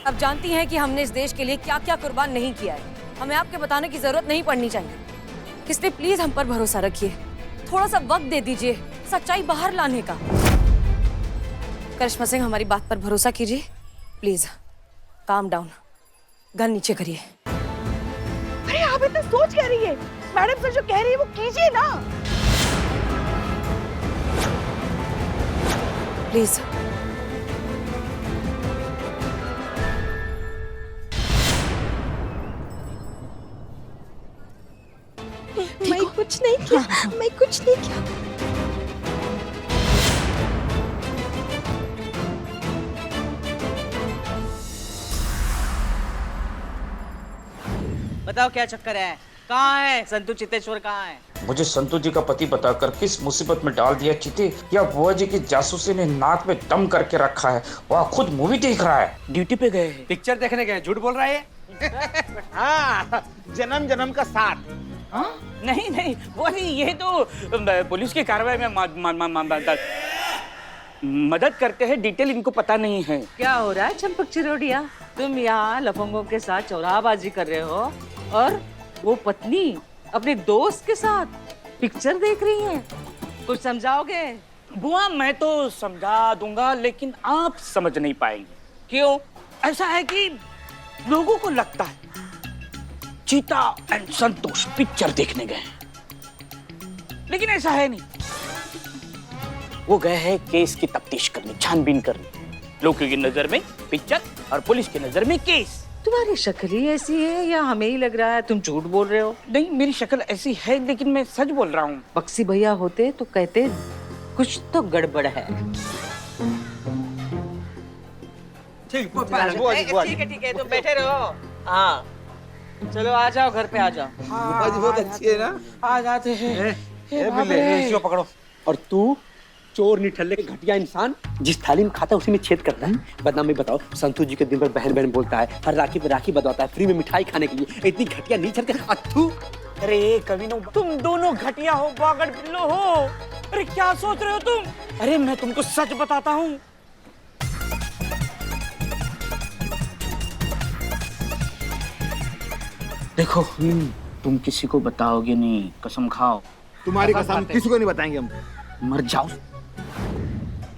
अब जानती हैं कि हमने इस देश के लिए क्या क्या कुर्बान नहीं किया है। हमें आपके बताने की जरूरत नहीं पड़नी चाहिए। इसलिए प्लीज हम पर भरोसा रखिए, थोड़ा सा वक्त दे दीजिए सच्चाई बाहर लाने का। करिश्मा सिंह, हमारी बात पर भरोसा कीजिए प्लीज। काम डाउन, गन नीचे करिए। अरे आप इतना सोच क्या रही है? मैडम सर जो कह रही है वो कीजिए ना प्लीज। मैं कुछ नहीं किया, मैं कुछ नहीं किया। बताओ क्या चक्कर है? कहाँ है संतू चितेश्वर? कहाँ है? मुझे संतू जी का पति बताकर किस मुसीबत में डाल दिया चिते, या बुआ जी की जासूसी ने नाक में दम करके रखा है। वह खुद मूवी देख रहा है। ड्यूटी पे गए हैं। पिक्चर देखने गए, झूठ बोल रहा है। हाँ, जन्म जन्म का साथ। हाँ? नहीं नहीं, वो नहीं, ये तो पुलिस की कार्रवाई में मदद करते हैं। डिटेल इनको पता नहीं है। क्या हो रहा है चंपक चिरोड़िया? तुम यहाँ लफंगों के साथ चौराबाजी कर रहे हो और वो पत्नी अपने दोस्त के साथ पिक्चर देख रही है। कुछ समझाओगे? बुआ मैं तो समझा दूंगा, लेकिन आप समझ नहीं पाएंगे। क्यों? ऐसा है कि लोगों को लगता है चीता एंड संतोष पिक्चर देखने गए हैं, लेकिन ऐसा है नहीं। वो गए हैं केस की तफ्तीश करने, छानबीन करने। लोगों की नजर में पिक्चर और पुलिस की नजर में केस। तुम्हारी शक्ल ही ऐसी है या हमें ही लग रहा है तुम झूठ बोल रहे हो? नहीं, मेरी शक्ल ऐसी है, लेकिन मैं सच बोल रहा हूँ। बक्सी भैया होते तो कहते कुछ तो गड़बड़ है। ठीक है, तुम बैठे रहो। हाँ चलो आ जाओ, घर पे आ जाओ। बुआ जी बहुत अच्छी है ना। आ जाते हैं। इसको पकड़ो। और तू चोर निठल्ले के घटिया इंसान, जिस थाली में खाता है उसी में छेद करता है। बदनामी बताओ, संतू जी के दिन भर बहन बहन बोलता है, हर राखी पे राखी बदलवाता है, फ्री में मिठाई खाने के लिए। इतनी घटिया नहीं चलते अथू। अरे कमीनों, तुम दोनों घटिया हो, बागड़ बिल्लो हो। अरे क्या सोच रहे हो तुम? अरे मैं तुमको सच बताता हूँ। देखो तुम किसी को बताओगे नहीं, कसम खाओ। तुम्हारी कसम किसी को नहीं बताएंगे हम। मर जाओ।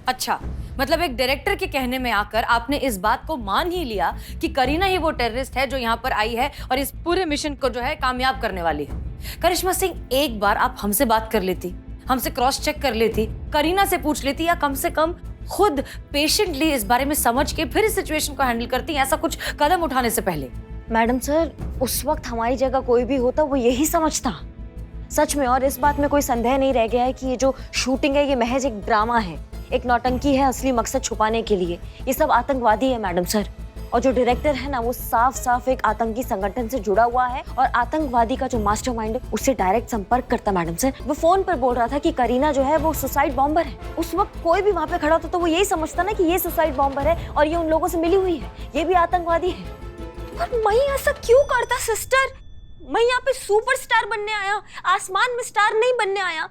अच्छा, मतलब एक डायरेक्टर के कहने में आकर आपने इस बात को मान ही लिया कि करीना ही वो टेररिस्ट है जो यहाँ पर आई है और इस पूरे मिशन को जो है कामयाब करने वाली है। करिश्मा सिंह, एक बार आप हमसे बात कर लेती, हमसे क्रॉस चेक कर लेती, करीना से पूछ लेती, या कम से कम खुद पेशेंटली इस बारे में समझ के फिर इस सिचुएशन को हैंडल करती, ऐसा कुछ कदम उठाने से पहले। मैडम सर, उस वक्त हमारी जगह कोई भी होता वो यही समझता, सच में। और इस बात में कोई संदेह नहीं रह गया है कि ये जो शूटिंग है ये महज एक ड्रामा है, एक नौटंकी है असली मकसद छुपाने के लिए। ये सब आतंकवादी है मैडम सर। और जो डायरेक्टर है ना, वो साफ साफ एक आतंकी संगठन से जुड़ा हुआ है और आतंकवादी का जो मास्टरमाइंड है उससे डायरेक्ट संपर्क करता मैडम सर। वो फोन पर बोल रहा था कि करीना जो है वो सुसाइड बॉम्बर है। उस वक्त कोई भी वहाँ पे खड़ा होता तो वो यही समझता ना कि ये सुसाइड बॉम्बर है और ये उन लोगों से मिली हुई है, ये भी आतंकवादी है। पर मैं ऐसा क्यों करता सिस्टर? मैं यहाँ पे सुपरस्टार बनने आया, आसमान में स्टार नहीं बनने आया।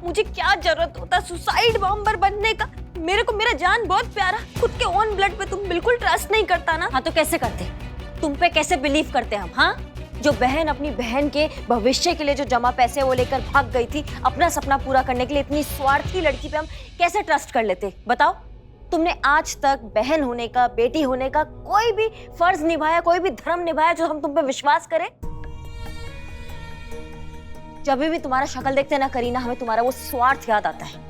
मुझे क्या जरूरत होता सुसाइड बॉम्बर बनने का? मेरे को मेरा जान बहुत प्यारा, खुद के ओन ब्लड पे तुम बिल्कुल ट्रस्ट नहीं करता ना। हाँ तो कैसे करते? तुम पे कैसे बिलीव करते हम? हाँ, जो बहन अपनी बहन के भविष्य के लिए जो जमा पैसे वो लेकर भाग गई थी अपना सपना पूरा करने के लिए, इतनी स्वार्थी लड़की पे हम कैसे ट्रस्ट कर लेते? बताओ। तुमने आज तक बहन होने का, बेटी होने का कोई भी फर्ज निभाया, कोई भी धर्म निभाया जो हम तुम पे विश्वास करें? जब भी तुम्हारा शक्ल देखते ना करीना, हमें तुम्हारा वो स्वार्थ याद आता है।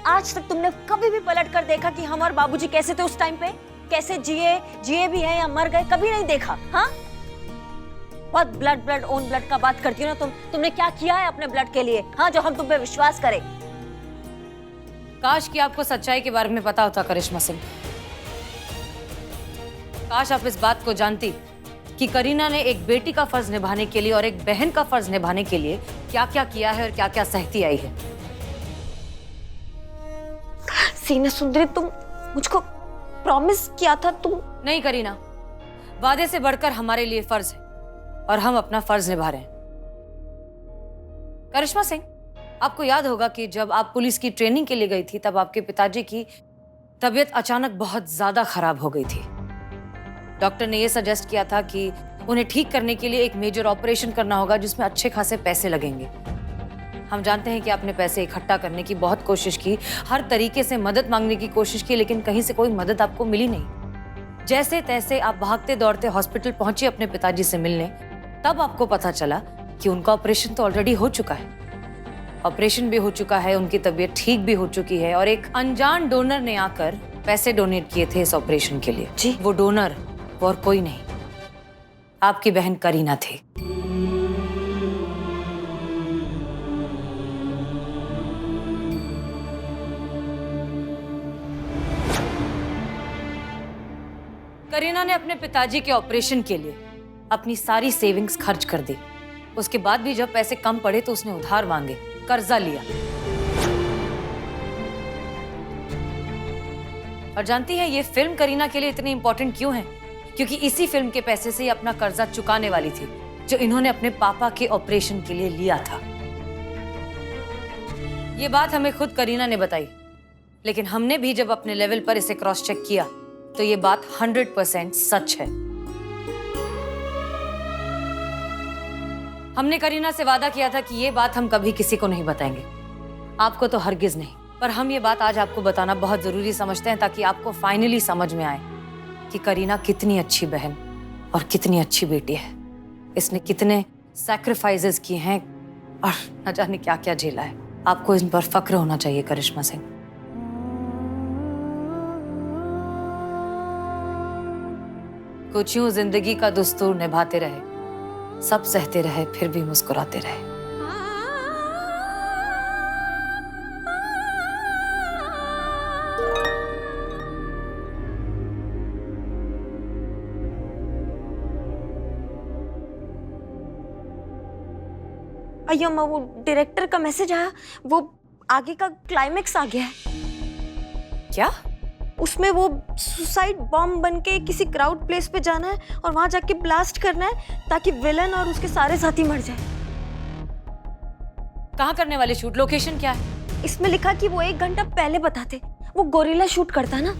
आज तक तुमने कभी भी पलट कर देखा कि हम और बाबूजी कैसे थे उस टाइम पे? कैसे जिए भी हैं या मर गए? कभी नहीं देखा। हाँ, बहुत ब्लड ओन ब्लड का बात करती हो ना तुमने क्या किया है अपने ब्लड के लिए? हाँ, जो हम तुम पे विश्वास करें। काश कि आपको सच्चाई के बारे में पता होता करिश्मा सिंह। काश आप इस बात को जानती कि करीना ने एक बेटी का फर्ज निभाने के लिए और एक बहन का फर्ज निभाने के लिए क्या क्या किया है और क्या क्या सहती आई है। सीना सुंदरी, तुम मुझको प्रॉमिस किया था तुम। नहीं करीना, वादे से बढ़कर हमारे लिए फर्ज है और हम अपना फर्ज निभा रहे हैं। करिश्मा सिंह, आपको याद होगा कि जब आप पुलिस की ट्रेनिंग के लिए गई थी तब आपके पिताजी की तबीयत अचानक बहुत ज्यादा खराब हो गई थी। डॉक्टर ने यह सजेस्ट किया था कि उन्हें ठीक करने के लिए एक मेजर ऑपरेशन करना होगा जिसमें अच्छे खासे पैसे लगेंगे। हम जानते हैं कि आपने पैसे इकट्ठा करने की बहुत कोशिश की, हर तरीके से मदद मांगने की कोशिश की, लेकिन कहीं से कोई मदद आपको मिली नहीं। जैसे तैसे आप भागते दौड़ते हॉस्पिटल पहुंचे अपने पिताजी से मिलने, तब आपको पता चला कि उनका ऑपरेशन तो ऑलरेडी हो चुका है। ऑपरेशन भी हो चुका है, उनकी तबीयत ठीक भी हो चुकी है और एक अनजान डोनर ने आकर पैसे डोनेट किए थे इस ऑपरेशन के लिए। जी। वो डोनर और कोई नहीं, आपकी बहन करीना थी। करीना ने अपने पिताजी के ऑपरेशन के लिए अपनी सारी सेविंग्स खर्च कर दी। उसके बाद भी जब पैसे कम पड़े तो उसने उधार मांगे, कर्जा लिया। और जानती है ये फिल्म करीना के लिए इतनी इंपॉर्टेंट क्यों है? क्योंकि इसी फिल्म के पैसे से ही अपना कर्जा चुकाने वाली थी जो इन्होंने अपने पापा के ऑपरेशन के लिए लिया था। ये बात हमें खुद करीना ने बताई, लेकिन हमने भी जब अपने लेवल पर इसे क्रॉस चेक किया तो ये बात 100% सच है। हमने करीना से वादा किया था कि ये बात हम कभी किसी को नहीं बताएंगे, आपको तो हरगिज नहीं। पर हम ये बात आज आपको बताना बहुत जरूरी समझते हैं ताकि आपको फाइनली समझ में आए कि करीना कितनी अच्छी बहन और कितनी अच्छी बेटी है। इसने कितने सैक्रिफाइसेस किए हैं और न जाने क्या क्या झेला है। आपको इन पर फक्र होना चाहिए करिश्मा सिंह। कुछ यूं जिंदगी का दुस्तूर निभाते रहे, सब सहते रहे, फिर भी मुस्कुराते रहे। अय्यम्मा, वो डायरेक्टर का मैसेज आया, वो आगे का क्लाइमेक्स आ गया है। क्या? उसमें वो सुसाइड बॉम्ब बनके किसी क्राउड प्लेस पे जाना है और वहां जाके ब्लास्ट करना है ताकि विलन और उसके सारे साथी मर जाए। कहाँ करने वाले शूट? लोकेशन क्या है? इसमें लिखा कि वो 1 घंटा पहले बताते। वो गोरिल्ला शूट करता ना।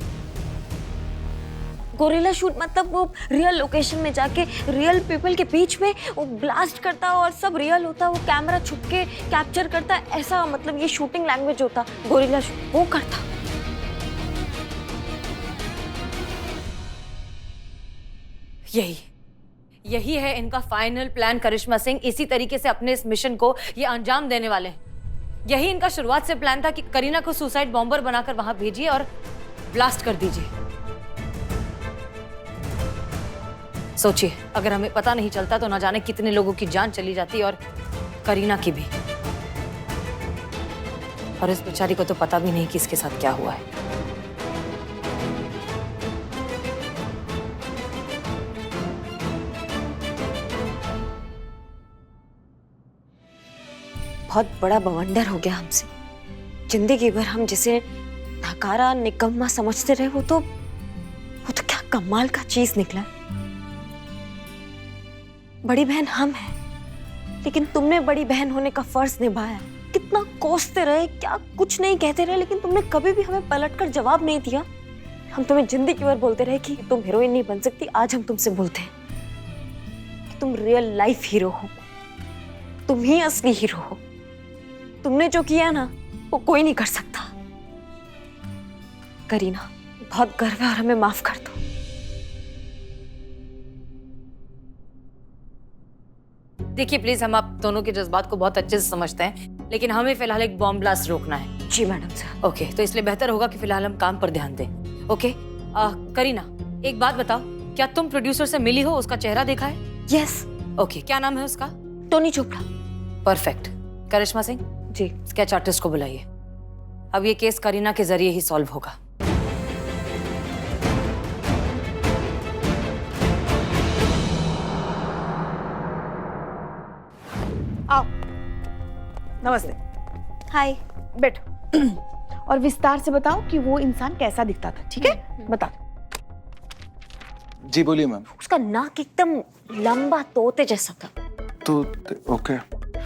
गोरिल्ला शूट मतलब वो रियल लोकेशन में जाके रियल पीपल के बीच में वो ब्लास्ट करता और सब रियल होता, वो कैमरा छुप के कैप्चर करता, ऐसा मतलब ये शूटिंग लैंग्वेज होता गोरिल्ला शूट, वो करता। यही है इनका फाइनल प्लान करिश्मा सिंह। इसी तरीके से अपने इस मिशन को ये अंजाम देने वाले हैं। यही इनका शुरुआत से प्लान था कि करीना को सुसाइड बॉम्बर बनाकर वहां भेजिए और ब्लास्ट कर दीजिए। सोचिए, अगर हमें पता नहीं चलता तो ना जाने कितने लोगों की जान चली जाती और करीना की भी। और इस बेचारी को तो पता भी नहीं कि इसके साथ क्या हुआ है। बहुत बड़ा बवंडर हो गया हमसे। जिंदगी भर हम जिसे नकारा निकम्मा समझते रहे वो तो क्या कमाल का चीज निकला। बड़ी बहन हम हैं, लेकिन तुमने बड़ी बहन होने का फर्ज निभाया। कितना कोसते रहे, क्या कुछ नहीं कहते रहे, लेकिन तुमने कभी भी हमें पलटकर जवाब नहीं दिया। हम तुम्हें जिंदगी भर बोलते रहे कि तुम हीरोइन नहीं बन सकती। आज हम तुमसे बोलते हैं कि तुम रियल लाइफ हीरो हो, तुम ही असली हीरो हो। तुमने जो किया ना वो कोई नहीं कर सकता। करीना, बहुत गर्व है और हमें माफ कर दो। देखिए प्लीज, हम आप दोनों के जज्बात को बहुत अच्छे से समझते हैं, लेकिन हमें फिलहाल एक बॉम्ब ब्लास्ट रोकना है। जी मैडम सर। ओके, तो इसलिए बेहतर होगा कि फिलहाल हम काम पर ध्यान दें। ओके, करीना एक बात बताओ, क्या तुम प्रोड्यूसर से मिली हो? उसका चेहरा देखा है? यस। ओके, क्या नाम है उसका? टोनी चोपड़ा। परफेक्ट। करिश्मा सिंह जी। स्केच आर्टिस्ट को बुलाइए। अब ये केस करीना के जरिए ही सॉल्व होगा। आओ। नमस्ते। हाय। बैठो और विस्तार से बताओ कि वो इंसान कैसा दिखता था। ठीक है, बताओ। जी बोलिए मैम। उसका नाक एकदम लंबा तोते जैसा था। तो ओके।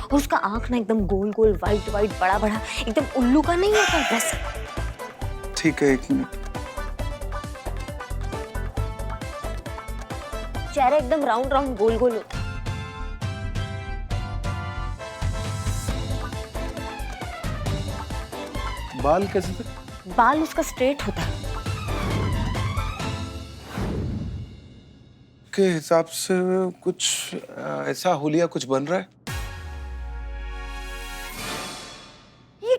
और उसका आंख ना एकदम गोल गोल वाइट वाइट बड़ा बड़ा, एकदम उल्लू का नहीं होता वैसा। ठीक है, 1 मिनट। चेहरा एकदम राउंड राउंड गोल गोल होता। बाल कैसे थे? बाल उसका स्ट्रेट होता। के हिसाब से कुछ ऐसा हुलिया कुछ बन रहा है। ये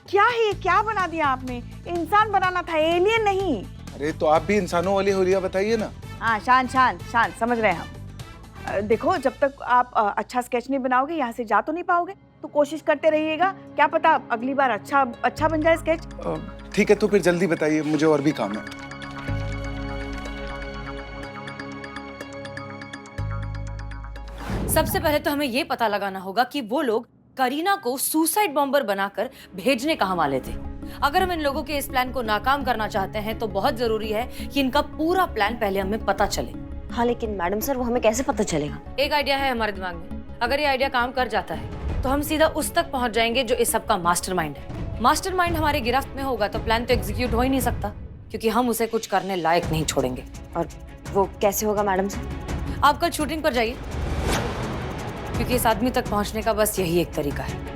क्या है? ये क्या बना दिया आपने? इंसान बनाना था, एलियन नहीं। अरे तो आप भी इंसानों वाली हुलिया बताइए ना। हाँ, शांत शांत शांत, समझ रहे हैं हम। देखो, जब तक आप अच्छा स्केच नहीं बनाओगे यहाँ से जा तो नहीं पाओगे, तो कोशिश करते रहिएगा, क्या पता अगली बार अच्छा बन जाए स्केच। ठीक है, तो फिर जल्दी बताइए, मुझे और भी काम है। सबसे पहले तो हमें ये पता लगाना होगा कि वो लोग करीना को सुसाइड बॉम्बर बनाकर भेजने कहाँ वाले थे। अगर हम इन लोगों के इस प्लान को नाकाम करना चाहते हैं तो बहुत जरूरी है कि इनका पूरा प्लान पहले हमें पता चले। हाँ लेकिन मैडम सर, वो हमें कैसे पता चलेगा? एक आइडिया है हमारे दिमाग में। अगर ये आइडिया काम कर जाता है तो हम सीधा उस तक पहुंच जाएंगे जो इस सब का मास्टरमाइंड है। मास्टरमाइंड हमारे गिरफ्त में होगा तो प्लान तो एग्जीक्यूट हो ही नहीं सकता, क्योंकि हम उसे कुछ करने लायक नहीं छोड़ेंगे। और वो कैसे होगा मैडम सर? आप कल शूटिंग पर जाइए, क्योंकि इस आदमी तक पहुंचने का बस यही एक तरीका है।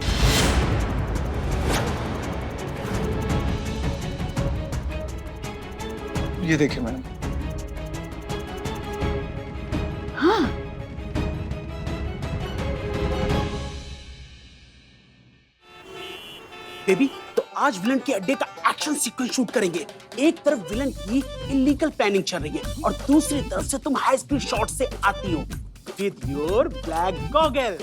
ये देखिए मैडम। हाँ, बेबी, तो आज विलन के अड्डे का एक्शन सीक्वेंस शूट करेंगे। एक तरफ विलन की इलीगल प्लानिंग चल रही है और दूसरी तरफ से तुम हाई स्पीड शॉट से आती हो विद योर ब्लैक गॉगल,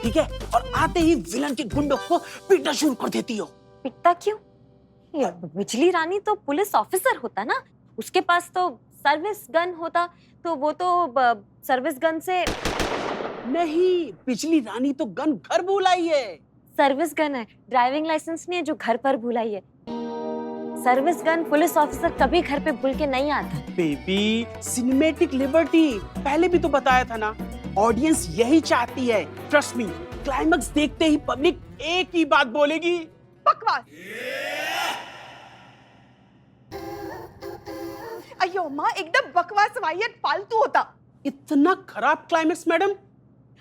ठीक है? और आते ही विलन के गुंडों को पीटना शुरू कर देती हो। पिटता क्यों? ये बिजली रानी तो पुलिस ऑफिसर होता ना, उसके पास तो सर्विस गन होता, तो वो तो सर्विस गन से। नहीं, बिजली रानी तो गन घर भूल आई है। सर्विस गन है, ड्राइविंग लाइसेंस नहीं है जो घर पर भुलाई है। सर्विस गन पुलिस ऑफिसर कभी घर पे भूल के नहीं आता। बेबी, सिनेमैटिक लिबर्टी पहले भी तो बताया था ना, ऑडियंस यही चाहती है। ट्रस्ट मी, क्लाइमैक्स देखते ही पब्लिक एक ही बात बोलेगी, बकवास। अयो माँ, एकदम बकवास वाहियत फालतू होता। इतना खराब क्लाइमैक्स मैडम।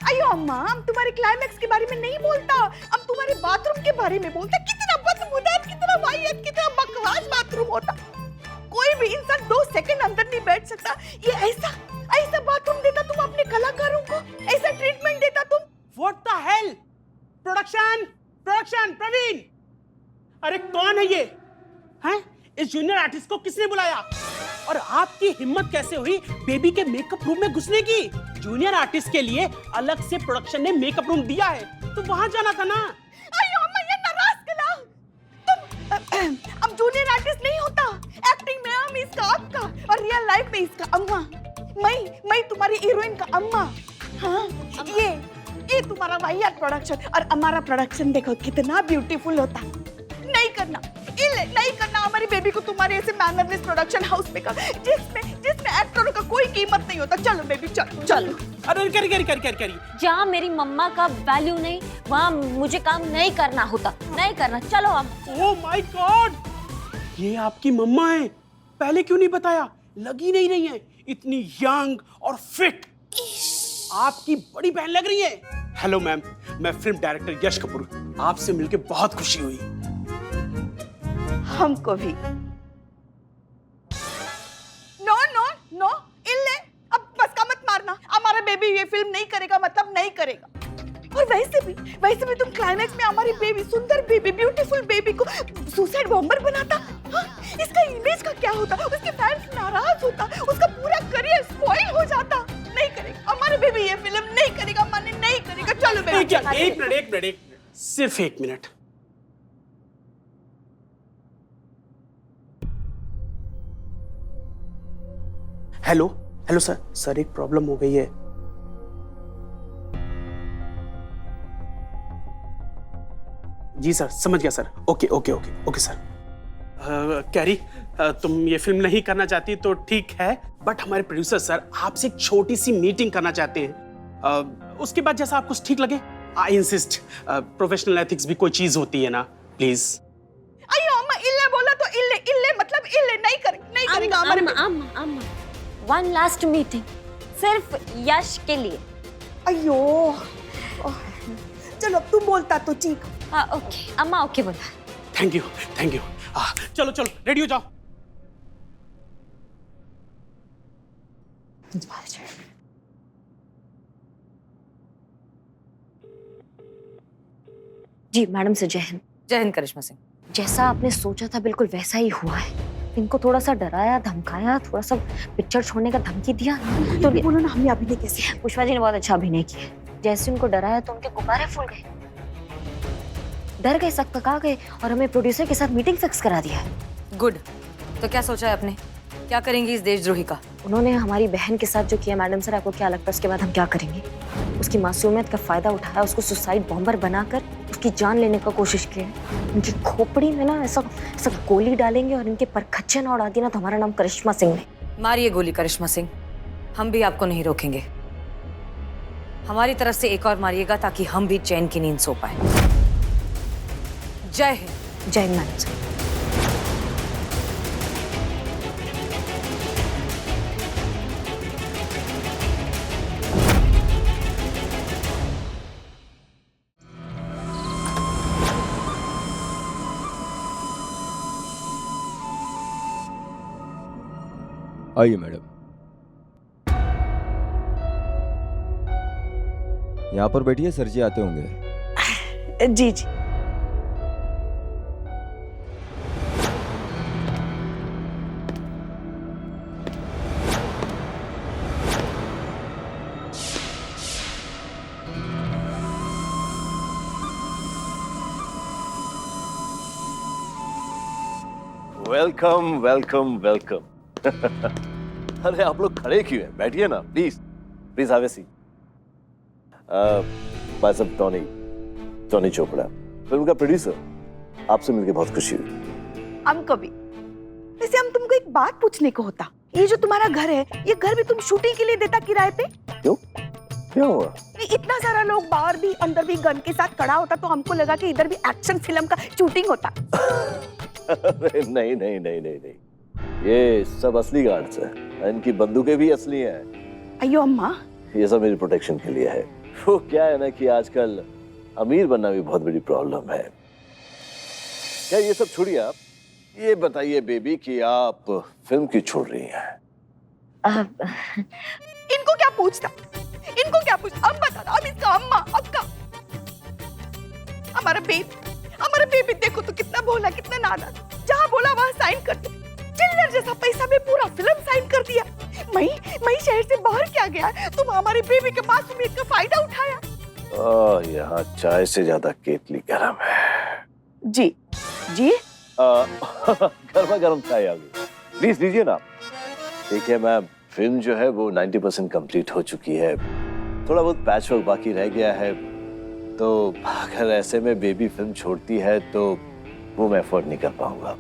अयो अम्मा, हम तुम्हारे क्लाइमैक्स के बारे में नहीं बोलता, हम तुम्हारे बाथरूम के बारे में बोलता। कितना बदबूदार, कितना वाहियत, कितना बकवास बाथरूम होता। कोई भी इंसान 2 सेकंड अंदर नहीं बैठ सकता। ये ऐसा बाथरूम देता तुम अपने कलाकारों को, ऐसा ट्रीटमेंट देता तुम। What the hell? Production Praveen, अरे कौन है ये? हैं? इस जूनियर आर्टिस्ट को किसने बुलाया? और आपकी हिम्मत कैसे हुई बेबी के मेकअप रूम में घुसने की? जूनियर आर्टिस्ट के लिए अलग से प्रोडक्शन ने मेकअप रूम दिया है, तो वहां जाना था ना। अयो अम्मा, ये नाराज कला। तुम अब जूनियर आर्टिस्ट नहीं होता। एक्टिंग में हम इसका आपका और रियल लाइफ में इसका अम्मा। मैं तुम्हारी हीरोइन का अम्मा। हाँ, ये तुम्हारा वाहियात प्रोडक्शन, और हमारा प्रोडक्शन देखो कितना ब्यूटीफुल होता। नहीं करना हमारी बेबी को तुम्हारे ऐसे मैनरलेस प्रोडक्शन हाउस में का, जिसमें एक्टरों का कोई कीमत नहीं होता। चलो बेबी, चलो। अरे करी। जहाँ मेरी मम्मा का वैल्यू नहीं, वहाँ मुझे काम नहीं करना होता, नहीं करना। चलो हम। ओह माय गॉड, ये आपकी मम्मा है। पहले क्यों नहीं बताया? लगी नहीं रही है, इतनी यंग और फिट। आपकी बड़ी बहन लग रही है। हेलो मैम, मैं फिल्म डायरेक्टर यश कपूर, आपसे मिलकर बहुत खुशी हुई। हमको भी। नो, इल्ले, अब बस का मत मारना। हमारा बेबी ये फिल्म नहीं करेगा मतलब नहीं करेगा। और वैसे भी तुम क्लाइमैक्स में हमारी बेबी, सुंदर बेबी, ब्यूटीफुल बेबी को सुसाइड बॉम्बर बनाता। हाँ, इसका इमेज का क्या होता? उसके फैंस नाराज होता, उसका पूरा करियर स्पॉइल हो जाता। नहीं करेगा हमारे बेबी ये फिल्म, नहीं करेगा, माने नहीं करेगा। चलो बेबी, एक मिनट, सिर्फ 1 मिनट। हेलो सर, एक प्रॉब्लम हो गई है। जी सर, समझ गया सर। Okay sir. कैरी, तुम ये फिल्म नहीं करना चाहती तो ठीक है, बट हमारे प्रोड्यूसर सर आपसे एक छोटी सी मीटिंग करना चाहते हैं। उसके बाद जैसा आपको ठीक लगे। आई इंसिस्ट, प्रोफेशनल एथिक्स भी कोई चीज होती है ना, प्लीज। अयो अम्मा इल्ले बोला तो इल्ले, इल्ले मतलब इल्ले नहीं करेगा हमारे अम्मा, वन लास्ट मीटिंग सिर्फ यश के लिए। अयो चलो अब तुम बोलता तो ठीक। ओके अम्मा, ओके बोला। Thank you. चलो चलो रेडी हो जाओ। जी मैडम से जय हिंद। जय हिंद करिश्मा सिंह। जैसा आपने सोचा था बिल्कुल वैसा ही हुआ है। इनको थोड़ा सा डराया, धमकाया, थोड़ा सा पिक्चर छोड़ने का धमकी दिया तो बोलो ना हमने अभिनय कैसे। पुष्पा जी ने बहुत अच्छा अभिनय किया। जैसे उनको डराया तो उनके गुब्बारे फूल गए, डर गए, सकपका गए और हमें प्रोड्यूसर के साथ मीटिंग फिक्स करा दिया है। गुड। तो क्या सोचा है आपने, क्या करेंगी इस देशद्रोही का? उन्होंने हमारी बहन के साथ जो किया, मैडम सर आपको क्या लगता है उसके बाद हम क्या करेंगे? उसकी मासूमियत का फायदा उठाया, उसको सुसाइड बॉम्बर बनाकर उसकी जान लेने का कोशिश की है। उनकी खोपड़ी में ना ऐसा गोली डालेंगे और इनके परखच्चे ना उड़ा दी ना तो हमारा नाम करिश्मा सिंह नहीं। मारिए गोली करिश्मा सिंह, हम भी आपको नहीं रोकेंगे। हमारी तरफ से एक और मारिएगा ताकि हम भी चैन की नींद सो पाए। जय हिंद। जय हिंद मैडम सर। आइए मैडम। यहाँ पर बैठिए, सर जी आते होंगे। जी जी। Welcome welcome welcome. अरे आप लोग खड़े क्यों हैं? बैठिए ना, please please have a seat. भाई साहब टोनी चोपड़ा, फिल्म का प्रोड्यूसर, आपसे मिलकर बहुत खुशी हुई। हमको भी। वैसे हम तुमको एक बात पूछने को होता, ये जो तुम्हारा घर है, ये घर भी तुम शूटिंग के लिए देता किराए पे? क्यों, क्या हुआ? इतना सारा लोग बाहर भी अंदर भी गन के साथ खड़ा होता तो हमको लगा कि इधर भी एक्शन फिल्म का शूटिंग होता। अरे नहीं नहीं नहीं नहीं नहीं, ये सब असली गार्ड्स हैं, इनकी बंदूकें भी असली हैं। अयो अम्मा, ये सब मेरी प्रोटेक्शन के लिए है। वो क्या है ना कि आजकल अमीर बनना भी बहुत बड़ी प्रॉब्लम है। क्या ये सब छोड़िए, आप ये बताइए बेबी कि आप फिल्म क्यों छोड़ रही हैं? इनको क्या पूछता, अब बता, अब इसका अम्मा, अब का हमारा बेबी देखो तो कितना भोला, कितना नादान, जहाँ बोला वहाँ साइन कर दे। चिल्लर जैसा पैसा में पूरा फिल्म साइन कर दिया। मैं शहर से बाहर क्या गया, तुम हमारे बेबी के मासूमियत का फायदा उठाया। यहाँ चाय से ज्यादा केतली गरम है। जी जी। गर्मा गर्म चाय आ गई, प्लीज लीजिए ना। देखिए मैम, फिल्म जो है वो 90% कंप्लीट हो चुकी है, थोड़ा बहुत पैच वर्क बाकी रह गया है। तो अगर ऐसे में बेबी फिल्म छोड़ती है तो वो मैं अफोर्ड नहीं कर पाऊंगा।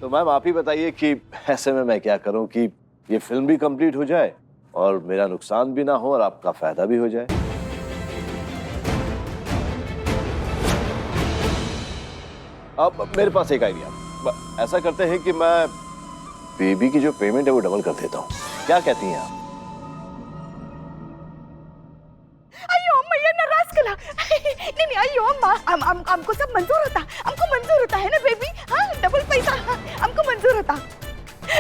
तो मैम आप ही बताइए कि ऐसे में मैं क्या करूं कि ये फिल्म भी कंप्लीट हो जाए और मेरा नुकसान भी ना हो और आपका फायदा भी हो जाए। अब मेरे पास एक आइडिया, ऐसा करते हैं कि मैं बेबी की जो पेमेंट है वो डबल कर देता हूँ, क्या कहती हैं आप? अयो अम्मा, ये नाराज कला। नहीं अयो अम्मा, हमको सब मंजूर होता, हमको मंजूर होता है ना बेबी। हाँ, डबल पैसा हमको मंजूर होता।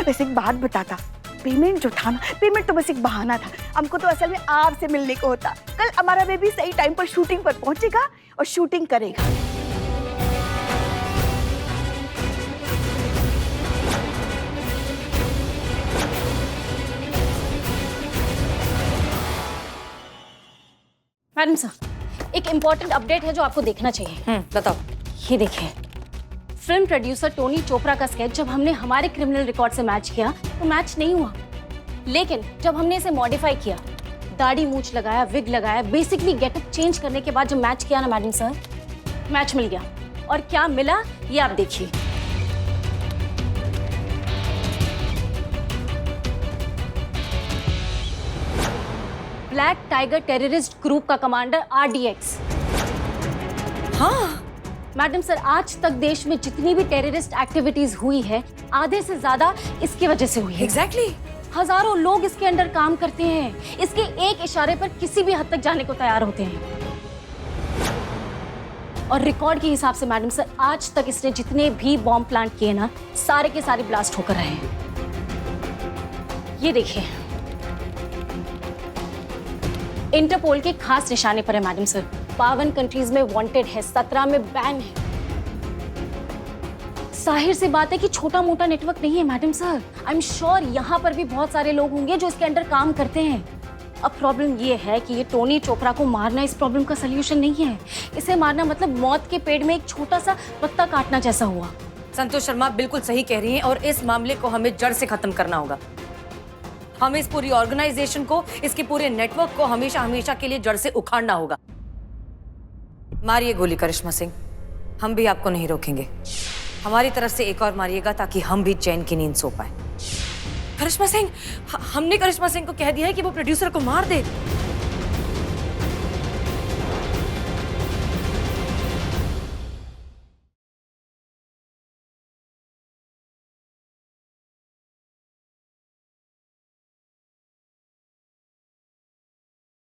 वैसे एक बात बताता, पेमेंट जो था ना, पेमेंट तो बस एक बहाना था, हमको तो असल में आपसे मिलने को होता। कल हमारा बेबी सही टाइम पर शूटिंग पर पहुंचेगा और शूटिंग करेगा। मैडम सर, एक इम्पोर्टेंट अपडेट है जो आपको देखना चाहिए। बताओ। ये देखिए, फिल्म प्रोड्यूसर टोनी चोपड़ा का स्केच जब हमने हमारे क्रिमिनल रिकॉर्ड से मैच किया तो मैच नहीं हुआ, लेकिन जब हमने इसे मॉडिफाई किया, दाढ़ी मूछ लगाया, विग लगाया, बेसिकली गेटअप चेंज करने के बाद जब मैच किया ना मैडम सर, मैच मिल गया। और क्या मिला ये आप देखिए। ब्लैक टाइगर टेररिस्ट ग्रुप का कमांडर RDX हाँ मैडम सर, आज तक देश में जितनी भी टेररिस्ट एक्टिविटीज हुई है, आधे से ज्यादा इसकी वजह से हुई है। एग्जैक्टली। हजारों लोग इसके अंडर काम करते हैं, इसके एक इशारे पर किसी भी हद तक जाने को तैयार होते हैं। और रिकॉर्ड के हिसाब से मैडम सर, आज तक इसने जितने भी बॉम्ब प्लांट किए ना, सारे के सारे ब्लास्ट होकर रहे हैं। ये देखिए, इंटरपोल के खास निशाने पर है मैडम सर। 52 कंट्रीज में वांटेड है, 17 में बैन है। जाहिर सी बात है कि छोटा मोटा नेटवर्क नहीं है madam sir. I am sure यहाँ पर भी बहुत सारे लोग होंगे जो इसके अंडर काम करते हैं। अब प्रॉब्लम ये है कि ये टोनी चोपड़ा को मारना इस प्रॉब्लम का सलूशन नहीं है। इसे मारना मतलब मौत के पेड़ में एक छोटा सा पत्ता काटना जैसा हुआ। संतोष शर्मा बिल्कुल सही कह रही हैं और इस मामले को हमें जड़ से खत्म करना होगा। हमें इस पूरी ऑर्गेनाइजेशन को, इसके पूरे नेटवर्क को हमेशा हमेशा के लिए जड़ से उखाड़ना होगा। मारिए गोली करिश्मा सिंह, हम भी आपको नहीं रोकेंगे। हमारी तरफ से एक और मारिएगा ताकि हम भी चैन की नींद सो पाए। करिश्मा सिंह, हमने करिश्मा सिंह को कह दिया है कि वो प्रोड्यूसर को मार दे।